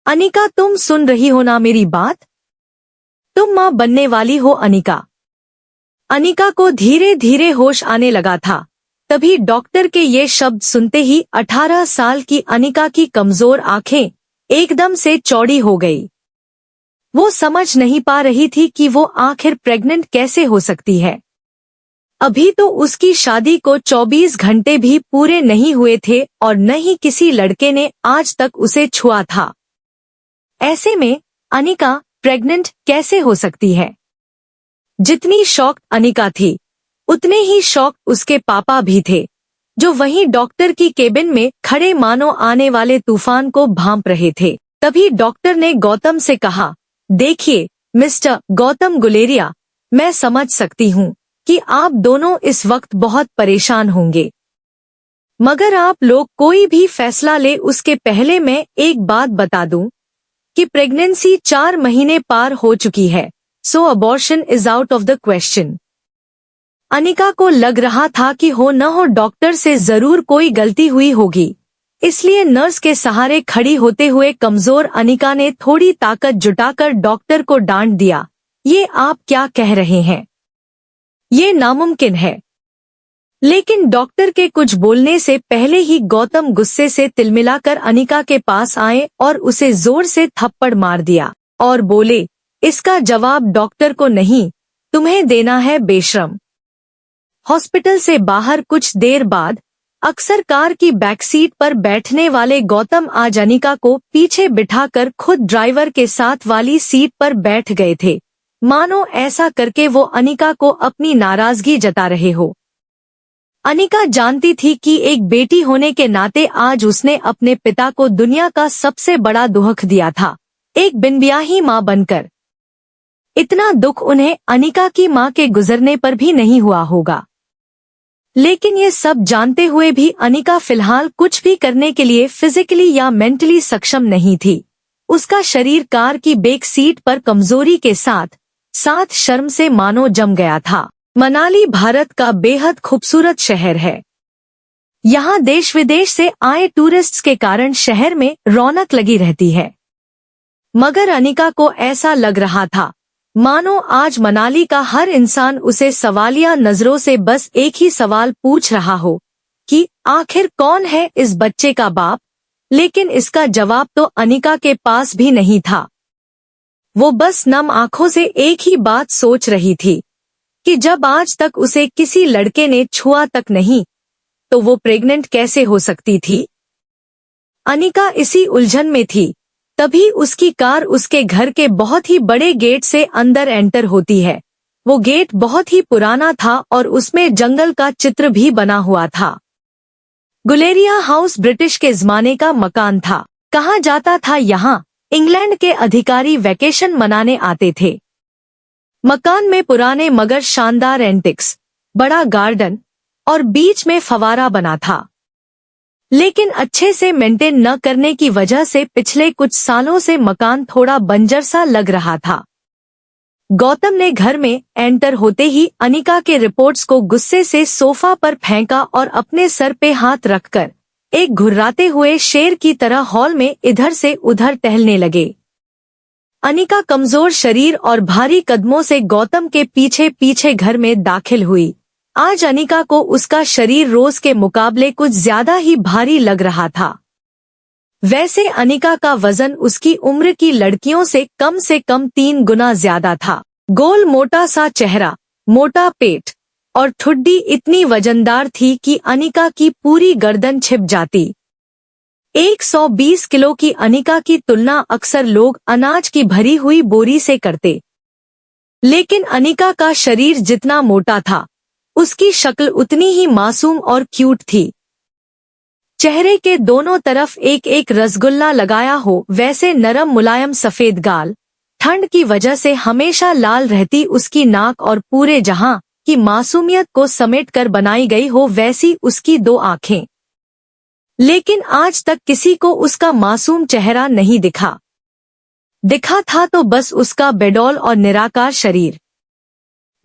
अनिका, तुम सुन रही हो ना मेरी बात? तुम माँ बनने वाली हो अनिका। अनिका को धीरे धीरे होश आने लगा था। तभी डॉक्टर के ये शब्द सुनते ही 18 साल की अनिका की कमजोर आंखें एकदम से चौड़ी हो गई। वो समझ नहीं पा रही थी कि वो आखिर प्रेग्नेंट कैसे हो सकती है। अभी तो उसकी शादी को 24 घंटे भी पूरे नहीं हुए थे और न ही किसी लड़के ने आज तक उसे छुआ था। ऐसे में अनिका प्रेग्नेंट कैसे हो सकती है? जितनी शॉक अनिका थी, उतने ही शॉक उसके पापा भी थे, जो वहीं डॉक्टर की केबिन में खड़े मानो आने वाले तूफान को भांप रहे थे। तभी डॉक्टर ने गौतम से कहा, देखिए मिस्टर गौतम गुलेरिया, मैं समझ सकती हूँ कि आप दोनों इस वक्त बहुत परेशान होंगे, मगर आप लोग कोई भी फैसला ले उसके पहले मैं एक बात बता दूं कि प्रेगनेंसी 4 महीने पार हो चुकी है, so abortion is out of the question. Anika को लग रहा था कि हो न हो डॉक्टर से जरूर कोई गलती हुई होगी, इसलिए नर्स के सहारे खड़ी होते हुए कमजोर अनिका ने थोड़ी ताकत जुटाकर डॉक्टर को डांट दिया, ये आप क्या कह रहे हैं? ये नामुमकिन है। लेकिन डॉक्टर के कुछ बोलने से पहले ही गौतम गुस्से से तिलमिलाकर अनिका के पास आए और उसे जोर से थप्पड़ मार दिया और बोले, इसका जवाब डॉक्टर को नहीं, तुम्हें देना है बेशरम। हॉस्पिटल से बाहर कुछ देर बाद अक्सर कार की बैकसीट पर बैठने वाले गौतम आज अनिका को पीछे बिठाकर खुद ड्राइवर के साथ वाली सीट पर बैठ गए थे, मानो ऐसा करके वो अनिका को अपनी नाराजगी जता रहे हो। अनिका जानती थी कि एक बेटी होने के नाते आज उसने अपने पिता को दुनिया का सबसे बड़ा दुख दिया था, एक बिनब्याही माँ बनकर। इतना दुख उन्हें अनिका की माँ के गुजरने पर भी नहीं हुआ होगा। लेकिन ये सब जानते हुए भी अनिका फिलहाल कुछ भी करने के लिए फिजिकली या मेंटली सक्षम नहीं थी। उसका शरीर कार की बैक सीट पर कमजोरी के साथ साथ शर्म से मानो जम गया था। मनाली भारत का बेहद खूबसूरत शहर है। यहाँ देश विदेश से आए टूरिस्ट्स के कारण शहर में रौनक लगी रहती है, मगर अनिका को ऐसा लग रहा था मानो आज मनाली का हर इंसान उसे सवालिया नजरों से बस एक ही सवाल पूछ रहा हो कि आखिर कौन है इस बच्चे का बाप। लेकिन इसका जवाब तो अनिका के पास भी नहीं था। वो बस नम आंखों से एक ही बात सोच रही थी कि जब आज तक उसे किसी लड़के ने छुआ तक नहीं, तो वो प्रेग्नेंट कैसे हो सकती थी। अनिका इसी उलझन में थी, तभी उसकी कार उसके घर के बहुत ही बड़े गेट से अंदर एंटर होती है। वो गेट बहुत ही पुराना था और उसमें जंगल का चित्र भी बना हुआ था। गुलेरिया हाउस ब्रिटिश के जमाने का मकान था। कहा जाता था यहाँ इंग्लैंड के अधिकारी वैकेशन मनाने आते थे। मकान में पुराने मगर शानदार एंटिक्स, बड़ा गार्डन और बीच में फवारा बना था। लेकिन अच्छे से मेंटेन न करने की वजह से पिछले कुछ सालों से मकान थोड़ा बंजर सा लग रहा था। गौतम ने घर में एंटर होते ही अनिका के रिपोर्ट्स को गुस्से से सोफा पर फेंका और अपने सर पे हाथ रखकर एक घुर्राते हुए शेर की तरह हॉल में इधर से उधर टहलने लगे। अनिका कमजोर शरीर और भारी कदमों से गौतम के पीछे पीछे घर में दाखिल हुई। आज अनिका को उसका शरीर रोज के मुकाबले कुछ ज्यादा ही भारी लग रहा था। वैसे अनिका का वजन उसकी उम्र की लड़कियों से कम 3 गुना ज्यादा था। गोल मोटा सा चेहरा, मोटा पेट और ठुड्डी इतनी वजनदार थी कि अनिका की पूरी गर्दन छिप जाती। 120 किलो की अनिका की तुलना अक्सर लोग अनाज की भरी हुई बोरी से करते, लेकिन अनिका का शरीर जितना मोटा था, उसकी शक्ल उतनी ही मासूम और क्यूट थी। चेहरे के दोनों तरफ एक एक रसगुल्ला लगाया हो वैसे नरम मुलायम सफेद गाल, ठंड की वजह से हमेशा लाल रहती उसकी नाक और पूरे जहां की मासूमियत को समेटकर बनाई गई हो वैसी उसकी 2 आंखें। लेकिन आज तक किसी को उसका मासूम चेहरा नहीं दिखा था तो बस उसका बेडौल और निराकार शरीर।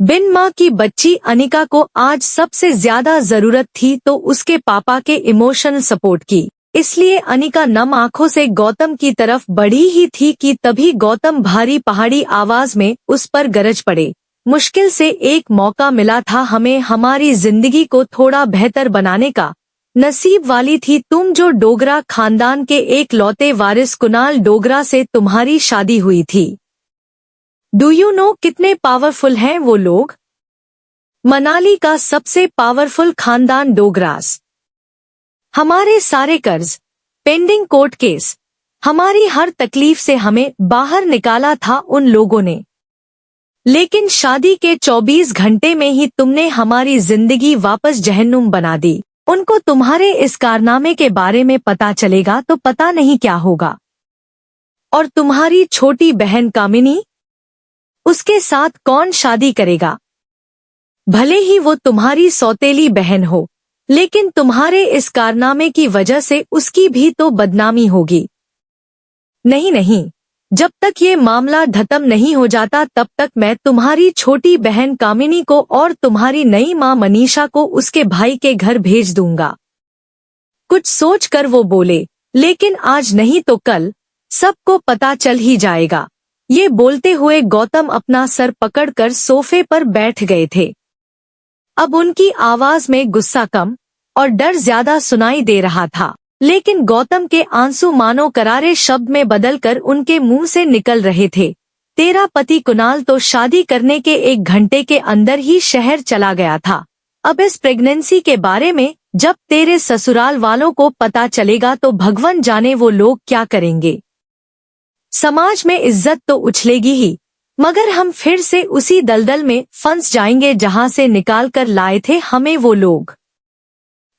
बिन माँ की बच्ची अनिका को आज सबसे ज्यादा जरूरत थी तो उसके पापा के इमोशनल सपोर्ट की। इसलिए अनिका नम आंखों से गौतम की तरफ बढ़ी ही थी कि तभी गौतम भारी पहाड़ी आवाज में उस पर गरज पड़े। मुश्किल से एक मौका मिला था हमें हमारी जिंदगी को थोड़ा बेहतर बनाने का। नसीब वाली थी तुम जो डोगरा खानदान के एक लौते वारिस कुणाल डोगरा से तुम्हारी शादी हुई थी। डू यू नो कितने पावरफुल हैं वो लोग? मनाली का सबसे पावरफुल खानदान डोगरास। हमारे सारे कर्ज, पेंडिंग कोर्ट केस, हमारी हर तकलीफ से हमें बाहर निकाला था उन लोगों ने। लेकिन शादी के 24 घंटे में ही तुमने हमारी जिंदगी वापस जहन्नुम बना दी। उनको तुम्हारे इस कारनामे के बारे में पता चलेगा तो पता नहीं क्या होगा। और तुम्हारी छोटी बहन कामिनी, उसके साथ कौन शादी करेगा? भले ही वो तुम्हारी सौतेली बहन हो, लेकिन तुम्हारे इस कारनामे की वजह से उसकी भी तो बदनामी होगी। नहीं नहीं, जब तक ये मामला खत्म नहीं हो जाता तब तक मैं तुम्हारी छोटी बहन कामिनी को और तुम्हारी नई मां मनीषा को उसके भाई के घर भेज दूंगा। कुछ सोचकर वो बोले, लेकिन आज नहीं तो कल सबको पता चल ही जाएगा। ये बोलते हुए गौतम अपना सर पकड़कर सोफे पर बैठ गए थे। अब उनकी आवाज में गुस्सा कम और डर ज्यादा सुनाई दे रहा था, लेकिन गौतम के आंसू मानो करारे शब्द में बदलकर उनके मुंह से निकल रहे थे। तेरा पति कुणाल तो शादी करने के 1 घंटे के अंदर ही शहर चला गया था। अब इस प्रेगनेंसी के बारे में जब तेरे ससुराल वालों को पता चलेगा तो भगवान जाने वो लोग क्या करेंगे। समाज में इज्जत तो उछलेगी ही, मगर हम फिर से उसी दलदल में फंस जाएंगे जहां से निकाल कर लाए थे हमें वो लोग।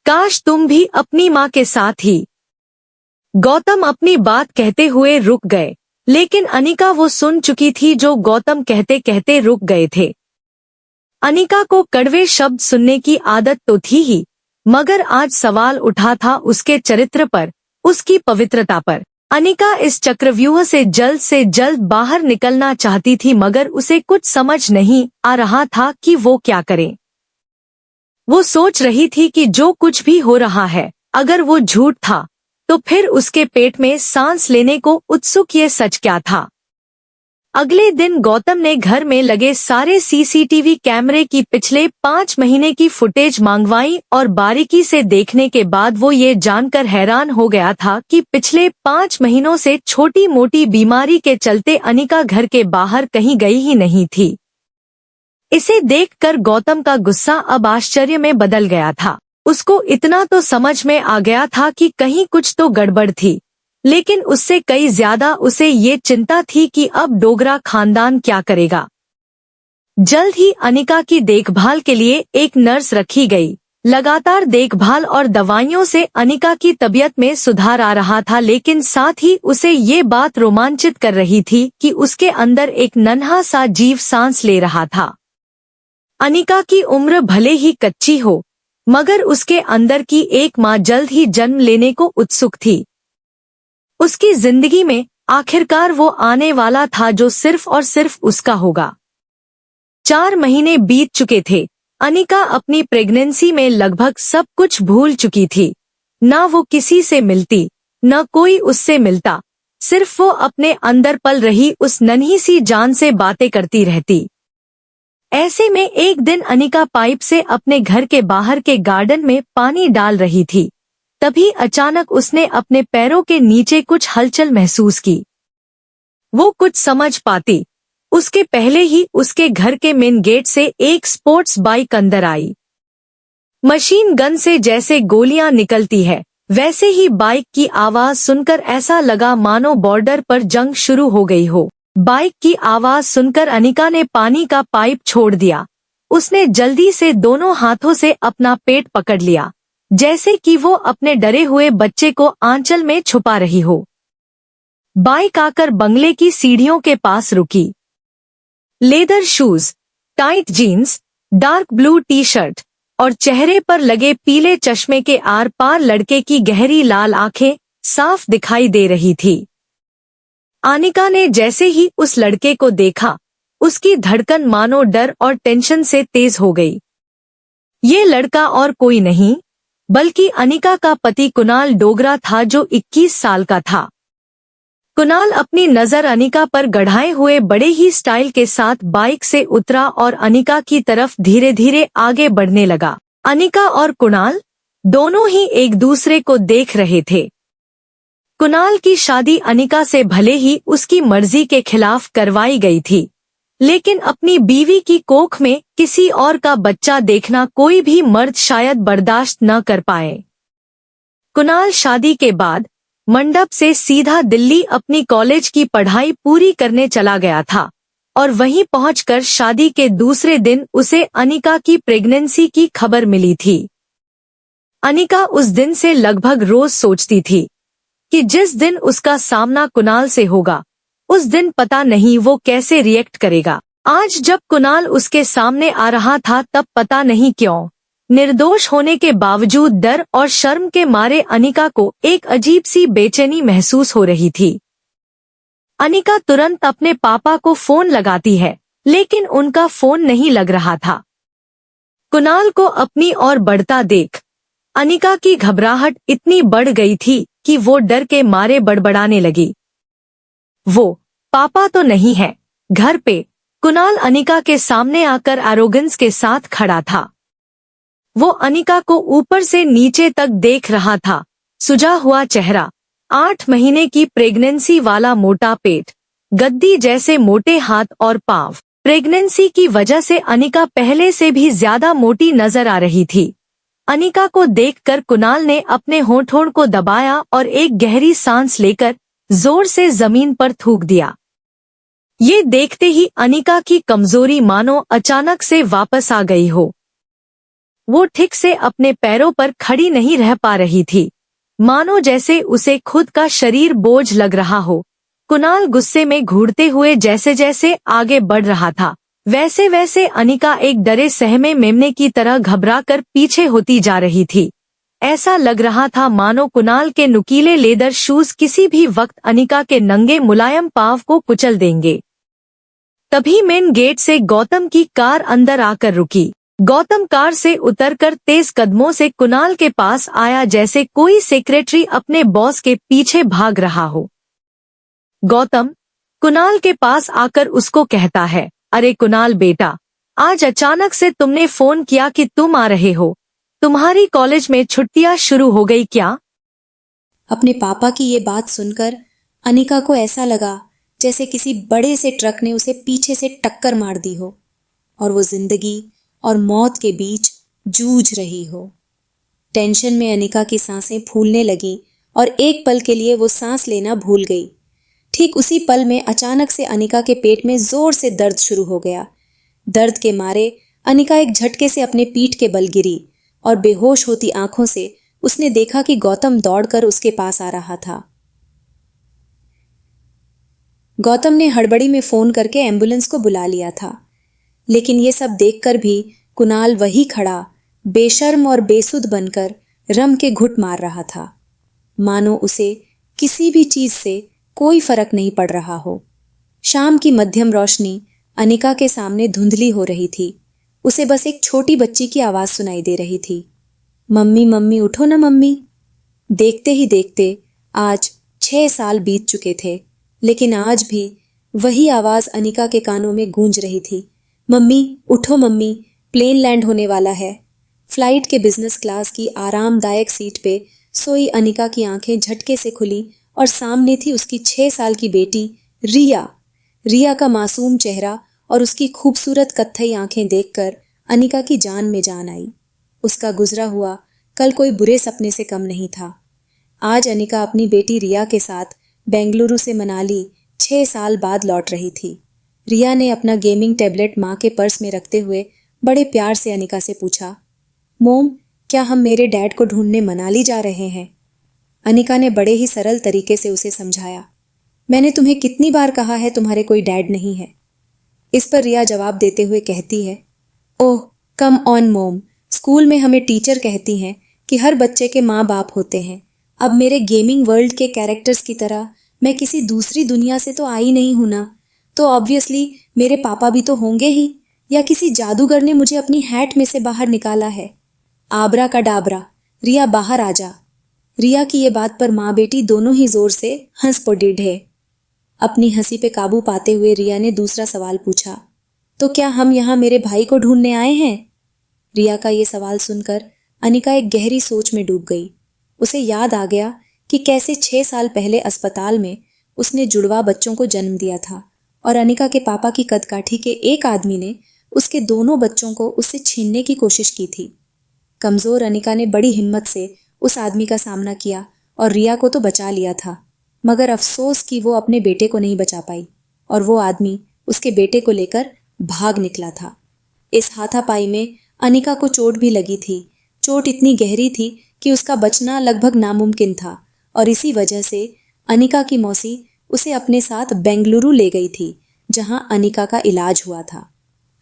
काश तुम भी अपनी माँ के साथ ही। गौतम अपनी बात कहते हुए रुक गए, लेकिन अनिका वो सुन चुकी थी जो गौतम कहते कहते रुक गए थे। अनिका को कड़वे शब्द सुनने की आदत तो थी ही, मगर आज सवाल उठा था उसके चरित्र पर, उसकी पवित्रता पर। अनिका इस चक्रव्यूह से जल्द बाहर निकलना चाहती थी, मगर उसे कुछ समझ नहीं आ रहा था कि वो क्या करे। वो सोच रही थी कि जो कुछ भी हो रहा है, अगर वो झूठ था तो फिर उसके पेट में सांस लेने को उत्सुक ये सच क्या था। अगले दिन गौतम ने घर में लगे सारे सीसीटीवी कैमरे की पिछले 5 महीने की फुटेज मंगवाई और बारीकी से देखने के बाद वो ये जानकर हैरान हो गया था कि पिछले 5 महीनों से छोटी मोटी बीमारी के चलते अनिका घर के बाहर कहीं गई ही नहीं थी। इसे देखकर गौतम का गुस्सा अब आश्चर्य में बदल गया था। उसको इतना तो समझ में आ गया था कि कहीं कुछ तो गड़बड़ थी, लेकिन उससे कई ज्यादा उसे ये चिंता थी कि अब डोगरा खानदान क्या करेगा। जल्द ही अनिका की देखभाल के लिए एक नर्स रखी गई। लगातार देखभाल और दवाइयों से अनिका की तबीयत में सुधार आ रहा था, लेकिन साथ ही उसे ये बात रोमांचित कर रही थी कि उसके अंदर एक नन्हा सा जीव सांस ले रहा था। अनिका की उम्र भले ही कच्ची हो, मगर उसके अंदर की एक माँ जल्द ही जन्म लेने को उत्सुक थी। उसकी जिंदगी में आखिरकार वो आने वाला था जो सिर्फ और सिर्फ उसका होगा। 4 महीने बीत चुके थे। अनिका अपनी प्रेगनेंसी में लगभग सब कुछ भूल चुकी थी। न वो किसी से मिलती, न कोई उससे मिलता, सिर्फ वो अपने अंदर पल रही उस नन्ही सी जान से बातें करती रहती। ऐसे में एक दिन अनिका पाइप से अपने घर के बाहर के गार्डन में पानी डाल रही थी। तभी अचानक उसने अपने पैरों के नीचे कुछ हलचल महसूस की। वो कुछ समझ पाती उसके पहले ही उसके घर के मेन गेट से एक स्पोर्ट्स बाइक अंदर आई। मशीन गन से जैसे गोलियां निकलती है, वैसे ही बाइक की आवाज सुनकर ऐसा लगा मानो बॉर्डर पर जंग शुरू हो गई हो। बाइक की आवाज सुनकर अनिका ने पानी का पाइप छोड़ दिया। उसने जल्दी से दोनों हाथों से अपना पेट पकड़ लिया, जैसे कि वो अपने डरे हुए बच्चे को आंचल में छुपा रही हो। बाइक आकर बंगले की सीढ़ियों के पास रुकी। Leather shoes, tight jeans, dark blue T shirt और चेहरे पर लगे पीले चश्मे के आर पार लड़के की गहरी लाल आंखें साफ दिखाई दे रही थी। अनिका ने जैसे ही उस लड़के को देखा, उसकी धड़कन मानो डर और टेंशन से तेज हो गई। ये लड़का और कोई नहीं, बल्कि अनिका का पति कुणाल डोगरा था जो 21 साल का था। कुणाल अपनी नजर अनिका पर गढ़ाए हुए बड़े ही स्टाइल के साथ बाइक से उतरा और अनिका की तरफ धीरे धीरे आगे बढ़ने लगा। अनिका और कुणाल दोनों ही एक दूसरे को देख रहे थे। कुणाल की शादी अनिका से भले ही उसकी मर्जी के खिलाफ करवाई गई थी, लेकिन अपनी बीवी की कोख में किसी और का बच्चा देखना कोई भी मर्द शायद बर्दाश्त न कर पाए। कुणाल शादी के बाद मंडप से सीधा दिल्ली अपनी कॉलेज की पढ़ाई पूरी करने चला गया था और वहीं पहुंचकर शादी के दूसरे दिन उसे अनिका की प्रेगनेंसी की खबर मिली थी। अनिका उस दिन से लगभग रोज सोचती थी कि जिस दिन उसका सामना कुणाल से होगा उस दिन पता नहीं वो कैसे रिएक्ट करेगा। आज जब कुणाल उसके सामने आ रहा था तब पता नहीं क्यों निर्दोष होने के बावजूद डर और शर्म के मारे अनिका को एक अजीब सी बेचैनी महसूस हो रही थी। अनिका तुरंत अपने पापा को फोन लगाती है, लेकिन उनका फोन नहीं लग रहा था। कुणाल को अपनी ओर बढ़ता देख अनिका की घबराहट इतनी बढ़ गई थी कि वो डर के मारे बड़बड़ाने लगी। वो पापा तो नहीं है घर पे। कुणाल अनिका के सामने आकर एरोगेंस के साथ खड़ा था। वो अनिका को ऊपर से नीचे तक देख रहा था। सुजा हुआ चेहरा, 8 महीने की प्रेगनेंसी वाला मोटा पेट, गद्दी जैसे मोटे हाथ और पांव। प्रेगनेंसी की वजह से अनिका पहले से भी ज्यादा मोटी नजर आ रही थी। अनिका को देखकर कुणाल ने अपने होठों को दबाया और एक गहरी सांस लेकर जोर से जमीन पर थूक दिया। ये देखते ही अनिका की कमजोरी मानो अचानक से वापस आ गई हो। वो ठीक से अपने पैरों पर खड़ी नहीं रह पा रही थी, मानो जैसे उसे खुद का शरीर बोझ लग रहा हो। कुणाल गुस्से में घूरते हुए जैसे जैसे आगे बढ़ रहा था, वैसे वैसे अनिका एक डरे सहमे मेमने की तरह घबराकर पीछे होती जा रही थी। ऐसा लग रहा था मानो कुणाल के नुकीले लेदर शूज किसी भी वक्त अनिका के नंगे मुलायम पांव को कुचल देंगे। तभी मेन गेट से गौतम की कार अंदर आकर रुकी। गौतम कार से उतरकर तेज कदमों से कुणाल के पास आया, जैसे कोई सेक्रेटरी अपने बॉस के पीछे भाग रहा हो। गौतम कुणाल के पास आकर उसको कहता है, अरे कुणाल बेटा, आज अचानक से तुमने फोन किया कि तुम आ रहे हो। तुम्हारी कॉलेज में छुट्टियां शुरू हो गई क्या? अपने पापा की ये बात सुनकर अनिका को ऐसा लगा जैसे किसी बड़े से ट्रक ने उसे पीछे से टक्कर मार दी हो और वो जिंदगी और मौत के बीच जूझ रही हो। टेंशन में अनिका की सांसें फूलने लगी और एक पल के लिए वो सांस लेना भूल गई। ठीक उसी पल में अचानक से अनिका के पेट में जोर से दर्द शुरू हो गया। दर्द के मारे अनिका एक झटके से अपने पीठ के बल गिरी और बेहोश होती आंखों से उसने देखा कि गौतम दौड़कर उसके पास आ रहा था। गौतम ने हड़बड़ी में फोन करके एम्बुलेंस को बुला लिया था, लेकिन ये सब देखकर भी कुणाल वही खड़ा बेशर्म और बेसुध बनकर रम के घुट मार रहा था, मानो उसे किसी भी चीज से कोई फर्क नहीं पड़ रहा हो। शाम की मध्यम रोशनी अनिका के सामने धुंधली हो रही थी। उसे बस एक छोटी बच्ची की आवाज सुनाई दे रही थी, मम्मी मम्मी उठो ना मम्मी। देखते ही देखते आज 6 साल बीत चुके थे, लेकिन आज भी वही आवाज अनिका के कानों में गूंज रही थी, मम्मी उठो मम्मी, प्लेन लैंड होने वाला है। फ्लाइट के बिजनेस क्लास की आरामदायक सीट पे सोई अनिका की आंखें झटके से खुली और सामने थी उसकी 6 साल की बेटी रिया। रिया का मासूम चेहरा और उसकी खूबसूरत कत्थई आंखें देखकर अनिका की जान में जान आई। उसका गुजरा हुआ कल कोई बुरे सपने से कम नहीं था। आज अनिका अपनी बेटी रिया के साथ बेंगलुरु से मनाली 6 साल बाद लौट रही थी। रिया ने अपना गेमिंग टैबलेट माँ के पर्स में रखते हुए बड़े प्यार से अनिका से पूछा, मोम क्या हम मेरे डैड को ढूंढने मनाली जा रहे हैं? अनिका ने बड़े ही सरल तरीके से उसे समझाया, मैंने तुम्हें कितनी बार कहा है तुम्हारे कोई डैड नहीं है। इस पर रिया जवाब देते हुए कहती है, ओह कम ऑन मोम, स्कूल में हमें टीचर कहती हैं कि हर बच्चे के माँ बाप होते हैं। अब मेरे गेमिंग वर्ल्ड के कैरेक्टर्स की तरह मैं किसी दूसरी दुनिया से तो आई नहीं हूं ना, तो ऑब्वियसली मेरे पापा भी तो होंगे ही, या किसी जादूगर ने मुझे अपनी हैट में से बाहर निकाला है। आबरा का डाबरा, रिया बाहर आ जा। रिया की ये बात पर माँ बेटी दोनों ही जोर से हंस पड़ी ढे। अपनी हंसी पे काबू पाते हुए रिया ने दूसरा सवाल पूछा, तो क्या हम यहाँ मेरे भाई को ढूंढने आए हैं? रिया का ये सवाल सुनकर अनिका एक गहरी सोच में डूब गई। उसे याद आ गया कि कैसे 6 साल पहले अस्पताल में उसने जुड़वा बच्चों को जन्म दिया था और अनिका के पापा की कदकाठी के एक आदमी ने उसके दोनों बच्चों को उससे छीनने की कोशिश की थी। कमजोर अनिका ने बड़ी हिम्मत से उस आदमी का सामना किया और रिया को तो बचा लिया था, मगर अफसोस कि वो अपने बेटे को नहीं बचा पाई और वो आदमी उसके बेटे को लेकर भाग निकला था। इस हाथापाई में अनिका को चोट भी लगी थी। चोट इतनी गहरी थी कि उसका बचना लगभग नामुमकिन था और इसी वजह से अनिका की मौसी उसे अपने साथ बेंगलुरु ले गई थी, जहां अनिका का इलाज हुआ था।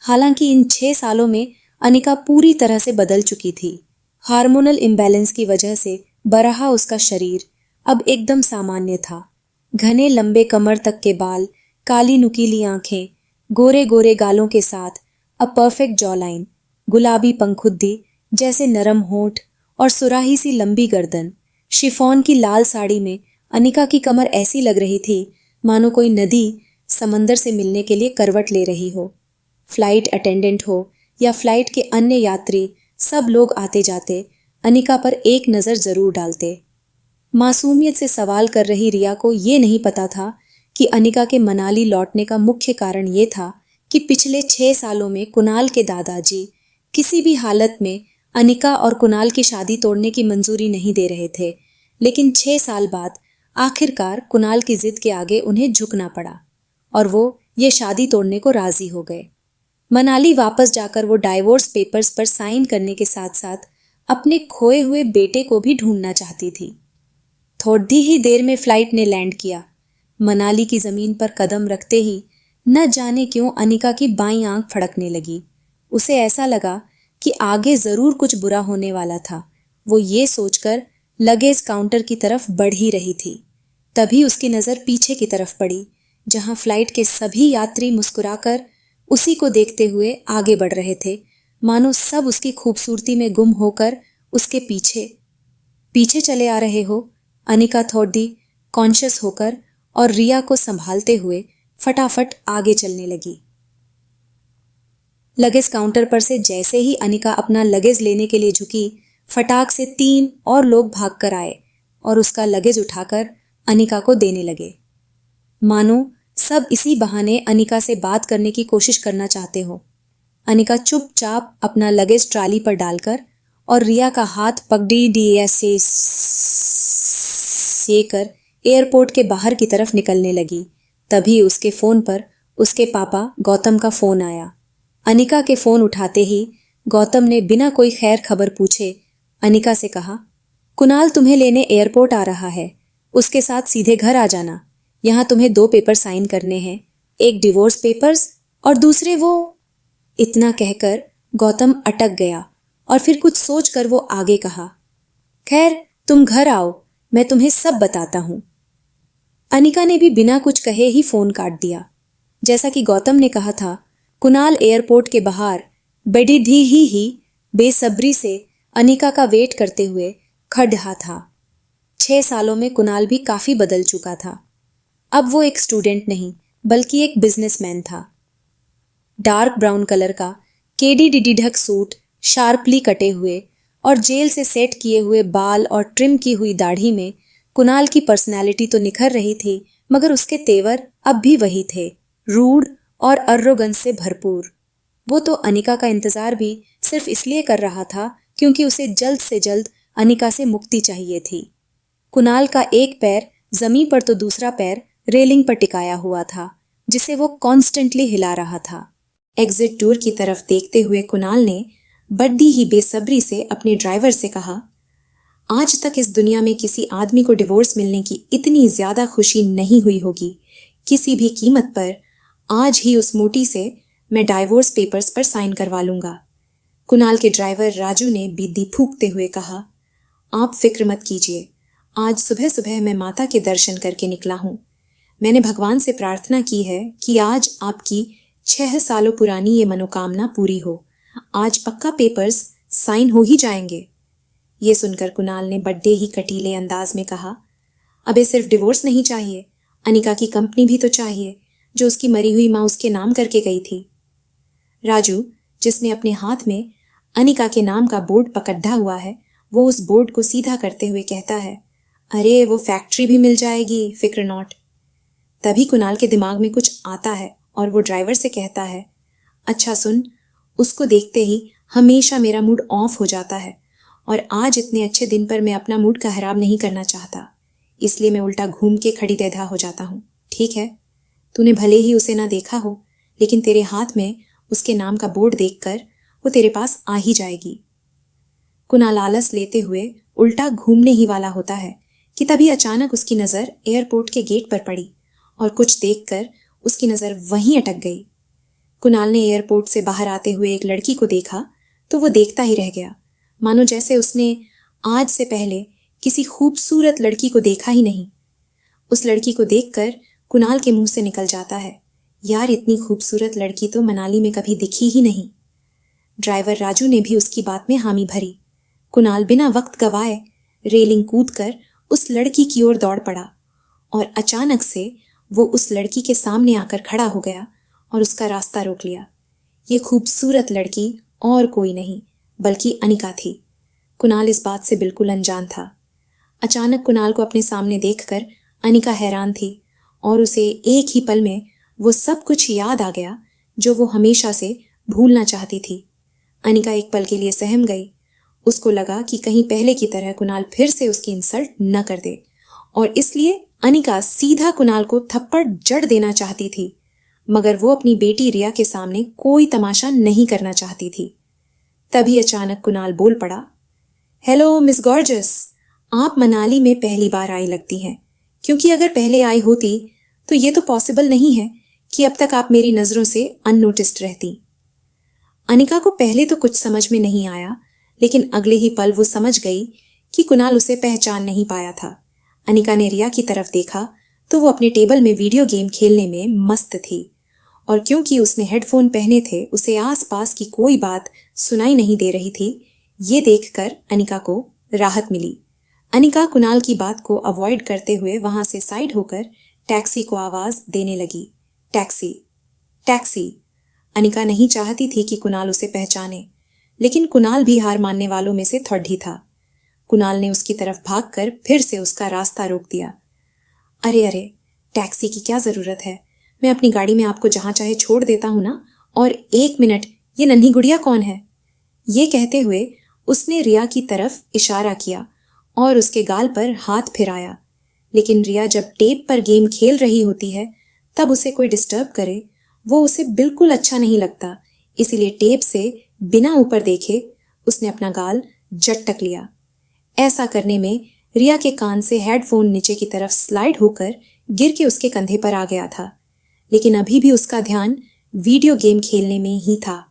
हालांकि इन 6 सालों में अनिका पूरी तरह से बदल चुकी थी। हार्मोनल इम्बैलेंस की वजह से बरहा उसका शरीर अब एकदम सामान्य था। घने लंबे कमर तक के बाल, काली नुकीली आंखें, गोरे गोरे गालों के साथ अ परफेक्ट जॉलाइन, गुलाबी पंखुद्दी जैसे नरम होंठ और सुराही सी लंबी गर्दन। शिफॉन की लाल साड़ी में अनिका की कमर ऐसी लग रही थी मानो कोई नदी समंदर से मिलने के लिए करवट ले रही हो। फ्लाइट अटेंडेंट हो या फ्लाइट के अन्य यात्री, सब लोग आते जाते अनिका पर एक नज़र जरूर डालते। मासूमियत से सवाल कर रही रिया को ये नहीं पता था कि अनिका के मनाली लौटने का मुख्य कारण ये था कि पिछले 6 सालों में कुणाल के दादाजी किसी भी हालत में अनिका और कुणाल की शादी तोड़ने की मंजूरी नहीं दे रहे थे। लेकिन 6 साल बाद आखिरकार कुणाल की जिद के आगे उन्हें झुकना पड़ा और वो ये शादी तोड़ने को राजी हो गए। मनाली वापस जाकर वो डाइवोर्स पेपर्स पर साइन करने के साथ साथ अपने खोए हुए बेटे को भी ढूंढना चाहती थी। थोड़ी ही देर में फ्लाइट ने लैंड किया। मनाली की जमीन पर कदम रखते ही न जाने क्यों अनिका की बाईं आंख फड़कने लगी। उसे ऐसा लगा कि आगे जरूर कुछ बुरा होने वाला था। वो ये सोचकर लगेज काउंटर की तरफ बढ़ ही रही थी, तभी उसकी नजर पीछे की तरफ पड़ी, जहां फ्लाइट के सभी यात्री मुस्कुराकर उसी को देखते हुए आगे बढ़ रहे थे, मानो सब उसकी खूबसूरती में गुम होकर उसके पीछे पीछे चले आ रहे हो। अनिका थोड़ी कॉन्शियस होकर और रिया को संभालते हुए फटाफट आगे चलने लगी। लगेज काउंटर पर से जैसे ही अनिका अपना लगेज लेने के लिए झुकी, फटाक से 3 और लोग भागकर आए और उसका लगेज उठाकर अनिका को देने लगे, मानो सब इसी बहाने अनिका से बात करने की कोशिश करना चाहते हो। अनिका चुपचाप अपना लगेज ट्राली पर डालकर और रिया का हाथ पकड़ी से कर एयरपोर्ट के बाहर की तरफ निकलने लगी। तभी उसके फोन पर उसके पापा गौतम का फोन आया। अनिका के फोन उठाते ही गौतम ने बिना कोई खैर खबर पूछे अनिका से कहा, कुणाल तुम्हें लेने एयरपोर्ट आ रहा है, उसके साथ सीधे घर आ जाना। यहाँ तुम्हें 2 पेपर साइन करने हैं, एक डिवोर्स पेपर्स और दूसरे वो। इतना कहकर गौतम अटक गया और फिर कुछ सोचकर वो आगे कहा, खैर तुम घर आओ, मैं तुम्हें सब बताता हूँ। अनिका ने भी बिना कुछ कहे ही फोन काट दिया। जैसा कि गौतम ने कहा था, कुणाल एयरपोर्ट के बाहर बेडी ही बेसब्री से अनिका का वेट करते हुए खड़ रहा था। 6 सालों में कुणाल भी काफी बदल चुका था। अब वो एक स्टूडेंट नहीं बल्कि एक बिजनेसमैन था। डार्क ब्राउन कलर का केडी ढक सूट, शार्पली कटे हुए और जेल से सेट किए हुए बाल और ट्रिम की हुई दाढ़ी में कुणाल की पर्सनालिटी तो निखर रही थी, मगर उसके तेवर अब भी वही थे, रूड और अर्रोगेंस से भरपूर। वो तो अनिका का इंतजार भी सिर्फ इसलिए कर रहा था क्योंकि उसे जल्द से जल्द अनिका से मुक्ति चाहिए थी। कुणाल का एक पैर जमीन पर तो दूसरा पैर रेलिंग पर टिकाया हुआ था, जिसे वो कॉन्स्टेंटली हिला रहा था। एग्जिट डोर की तरफ देखते हुए कुणाल ने बड़ी ही बेसब्री से अपने ड्राइवर से कहा, आज तक इस दुनिया में किसी आदमी को डिवोर्स मिलने की इतनी ज्यादा खुशी नहीं हुई होगी। किसी भी कीमत पर आज ही उस मोटी से मैं डाइवोर्स पेपर्स पर साइन करवा लूंगा। कुणाल के ड्राइवर राजू ने बीदी फूंकते हुए कहा, आप फिक्र मत कीजिए, आज सुबह सुबह मैं माता के दर्शन करके निकला हूँ। मैंने भगवान से प्रार्थना की है कि आज आपकी 6 सालों पुरानी ये मनोकामना पूरी हो। आज पक्का पेपर्स साइन हो ही जाएंगे। ये सुनकर कुणाल ने बड्डे ही कटीले अंदाज में कहा, अबे सिर्फ डिवोर्स नहीं चाहिए, अनिका की कंपनी भी तो चाहिए जो उसकी मरी हुई माँ उसके नाम करके गई थी। राजू, जिसने अपने हाथ में अनिका के नाम का बोर्ड पकड़ा हुआ है, वो उस बोर्ड को सीधा करते हुए कहता है, अरे वो फैक्ट्री भी मिल जाएगी, फिक्र नॉट। तभी कुणाल के दिमाग में कुछ आता है और वो ड्राइवर से कहता है, अच्छा सुन, उसको देखते ही हमेशा मेरा मूड ऑफ हो जाता है और आज इतने अच्छे दिन पर मैं अपना मूड का खराब नहीं करना चाहता, इसलिए मैं उल्टा घूम के खड़ी टेढ़ा हो जाता हूँ। ठीक है, तूने भले ही उसे ना देखा हो, लेकिन तेरे हाथ में उसके नाम का बोर्ड देखकर वो तेरे पास आ ही जाएगी। कुणाल आलस लेते हुए उल्टा घूमने ही वाला होता है कि तभी अचानक उसकी नज़र एयरपोर्ट के गेट पर पड़ी और कुछ देखकर उसकी नज़र वहीं अटक गई। कुणाल ने एयरपोर्ट से बाहर आते हुए एक लड़की को देखा तो वो देखता ही रह गया, मानो जैसे उसने आज से पहले किसी खूबसूरत लड़की को देखा ही नहीं। उस लड़की को देखकर कुणाल के मुंह से निकल जाता है, यार इतनी खूबसूरत लड़की तो मनाली में कभी दिखी ही नहीं। ड्राइवर राजू ने भी उसकी बात में हामी भरी। कुणाल बिना वक्त गवाए रेलिंग कूदकर उस लड़की की ओर दौड़ पड़ा और अचानक से वो उस लड़की के सामने आकर खड़ा हो गया और उसका रास्ता रोक लिया। ये खूबसूरत लड़की और कोई नहीं बल्कि अनिका थी। कुणाल इस बात से बिल्कुल अनजान था। अचानक कुणाल को अपने सामने देखकर अनिका हैरान थी और उसे एक ही पल में वो सब कुछ याद आ गया जो वो हमेशा से भूलना चाहती थी। अनिका एक पल के लिए सहम गई। उसको लगा कि कहीं पहले की तरह कुणाल फिर से उसकी इंसल्ट न कर दे और इसलिए अनिका सीधा कुणाल को थप्पड़ जड़ देना चाहती थी, मगर वो अपनी बेटी रिया के सामने कोई तमाशा नहीं करना चाहती थी। तभी अचानक कुणाल बोल पड़ा, हेलो मिस गॉर्जस, आप मनाली में पहली बार आई लगती हैं, क्योंकि अगर पहले आई होती तो ये तो पॉसिबल नहीं है कि अब तक आप मेरी नज़रों से अननोटिस्ड रहती। अनिका को पहले तो कुछ समझ में नहीं आया, लेकिन अगले ही पल वो समझ गई कि कुणाल उसे पहचान नहीं पाया था। अनिका ने रिया की तरफ देखा तो वो अपने टेबल में वीडियो गेम खेलने में मस्त थी और क्योंकि उसने हेडफोन पहने थे उसे आसपास की कोई बात सुनाई नहीं दे रही थी। ये देखकर अनिका को राहत मिली। अनिका कुणाल की बात को अवॉइड करते हुए वहां से साइड होकर टैक्सी को आवाज देने लगी, टैक्सी टैक्सी। अनिका नहीं चाहती थी कि कुणाल उसे पहचाने, लेकिन कुणाल भी हार मानने वालों में से थर्ड ही था। कुणाल ने उसकी तरफ भागकर फिर से उसका रास्ता रोक दिया। अरे अरे, टैक्सी की क्या जरूरत है, मैं अपनी गाड़ी में आपको जहां चाहे छोड़ देता हूं ना। और 1 मिनट, ये नन्ही गुड़िया कौन है? ये कहते हुए उसने रिया की तरफ इशारा किया और उसके गाल पर हाथ फिराया। लेकिन रिया जब टेप पर गेम खेल रही होती है तब उसे कोई डिस्टर्ब करे वो उसे बिल्कुल अच्छा नहीं लगता, इसीलिए टेप से बिना ऊपर देखे उसने अपना गाल झटक लिया। ऐसा करने में रिया के कान से हेडफोन नीचे की तरफ स्लाइड होकर गिर के उसके कंधे पर आ गया था, लेकिन अभी भी उसका ध्यान वीडियो गेम खेलने में ही था।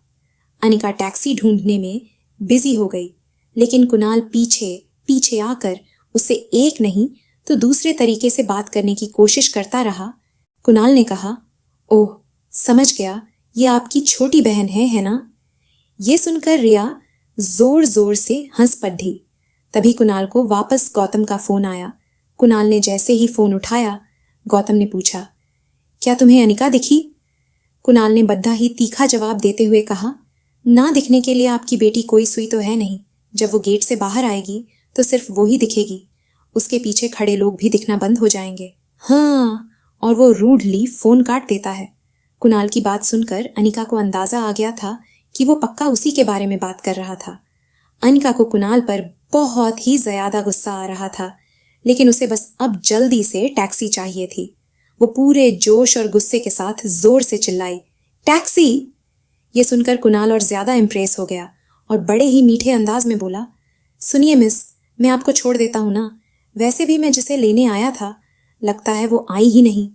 अनिका टैक्सी ढूंढने में बिजी हो गई, लेकिन कुणाल पीछे पीछे आकर उससे एक नहीं तो दूसरे तरीके से बात करने की कोशिश करता रहा। कुणाल ने कहा, ओह समझ गया, ये आपकी छोटी बहन है ना? ये सुनकर रिया जोर जोर से हंस पड़ी। तभी कुणाल को वापस गौतम का फोन आया। कुणाल ने जैसे ही फोन उठाया, गौतम ने पूछा, क्या तुम्हें अनिका दिखी? कुणाल ने बद्धा ही तीखा जवाब देते हुए कहा, ना दिखने के लिए आपकी बेटी कोई सुई तो है नहीं। जब वो गेट से बाहर आएगी तो सिर्फ वो ही दिखेगी, उसके पीछे खड़े लोग भी दिखना बंद हो जाएंगे। हाँ, और वो रूडली फोन काट देता है। कुणाल की बात सुनकर अनिका को अंदाजा आ गया था कि वो पक्का उसी के बारे में बात कर रहा था। अनिका को कुणाल पर बहुत ही ज्यादा गुस्सा आ रहा था, लेकिन उसे बस अब जल्दी से टैक्सी चाहिए थी। वो पूरे जोश और गुस्से के साथ जोर से चिल्लाई, टैक्सी! ये सुनकर कुणाल और ज्यादा इम्प्रेस हो गया और बड़े ही मीठे अंदाज में बोला, सुनिए मिस, मैं आपको छोड़ देता हूं ना। वैसे भी मैं जिसे लेने आया था लगता है वो आई ही नहीं।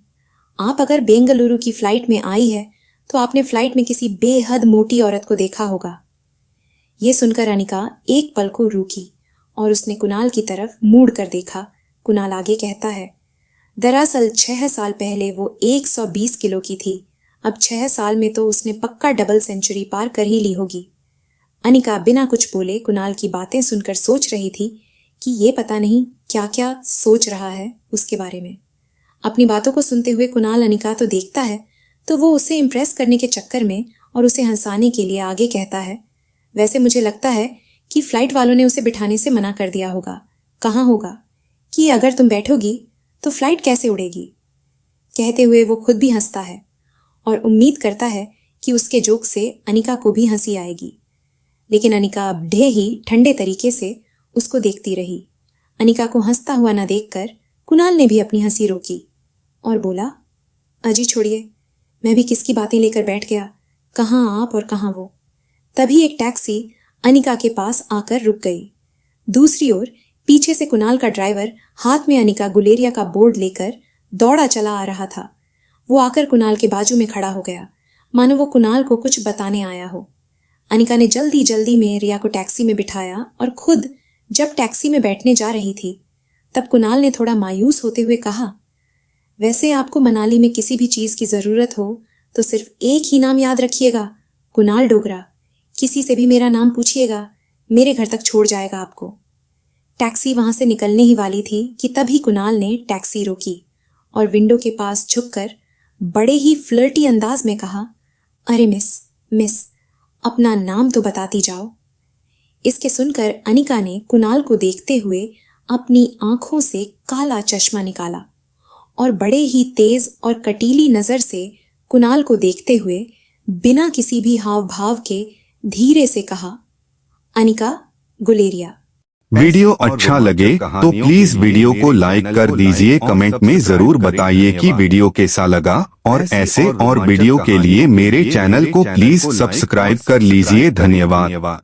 आप अगर बेंगलुरु की फ्लाइट में आई है तो आपने फ्लाइट में किसी बेहद मोटी औरत को देखा होगा। ये सुनकर अनिका एक पल को रुकी और उसने कुणाल की तरफ मुड़ कर देखा। कुणाल आगे कहता है, दरअसल 6 साल पहले वो 120 किलो की थी, अब 6 साल में तो उसने पक्का डबल सेंचुरी पार कर ही ली होगी। अनिका बिना कुछ बोले कुणाल की बातें सुनकर सोच रही थी कि ये पता नहीं क्या क्या सोच रहा है उसके बारे में। अपनी बातों को सुनते हुए कुणाल अनिका तो देखता है तो वो उसे इम्प्रेस करने के चक्कर में और उसे हंसाने के लिए आगे कहता है, वैसे मुझे लगता है कि फ्लाइट वालों ने उसे बिठाने से मना कर दिया होगा। कहाँ होगा कि अगर तुम बैठोगी तो फ्लाइट कैसे उड़ेगी। कहते हुए वो खुद भी हंसता है और उम्मीद करता है कि उसके जोक से अनिका को भी हंसी आएगी। लेकिन अनिका अब ढे ही ठंडे तरीके से उसको देखती रही। अनिका को हंसता हुआ न देखकर कुणाल ने भी अपनी हंसी रोकी और बोला, अजी छोड़िए, मैं भी किसकी बातें लेकर बैठ गया, कहाँ आप और कहाँ वो। तभी एक टैक्सी अनिका के पास आकर रुक गई। दूसरी ओर पीछे से कुणाल का ड्राइवर हाथ में अनिका गुलेरिया का बोर्ड लेकर दौड़ा चला आ रहा था। वो आकर कुणाल के बाजू में खड़ा हो गया, मानो वो कुणाल को कुछ बताने आया हो। अनिका ने जल्दी जल्दी में रिया को टैक्सी में बिठाया और खुद जब टैक्सी में बैठने जा रही थी तब कुणाल ने थोड़ा मायूस होते हुए कहा, वैसे आपको मनाली में किसी भी चीज की जरूरत हो तो सिर्फ एक ही नाम याद रखिएगा, कुणाल डोगरा। किसी से भी मेरा नाम पूछिएगा, मेरे घर तक छोड़ जाएगा आपको। टैक्सी वहां से निकलने ही वाली थी कि तभी कुणाल ने टैक्सी रोकी और विंडो के पास झुककर बड़े ही फ्लर्टी अंदाज में कहा, अरे मिस अपना नाम तो बताती जाओ। इसके सुनकर अनिका ने कुणाल को देखते हुए अपनी आंखों से काला चश्मा निकाला और बड़े ही तेज और कटीली नजर से कुणाल को देखते हुए बिना किसी भी हाव भाव के धीरे से कहा, अनिका गुलेरिया। वीडियो अच्छा लगे तो प्लीज वीडियो को लाइक कर दीजिए, कमेंट में जरूर बताइए कि वीडियो कैसा लगा और ऐसे और वीडियो के लिए मेरे चैनल को प्लीज सब्सक्राइब कर लीजिए। धन्यवाद।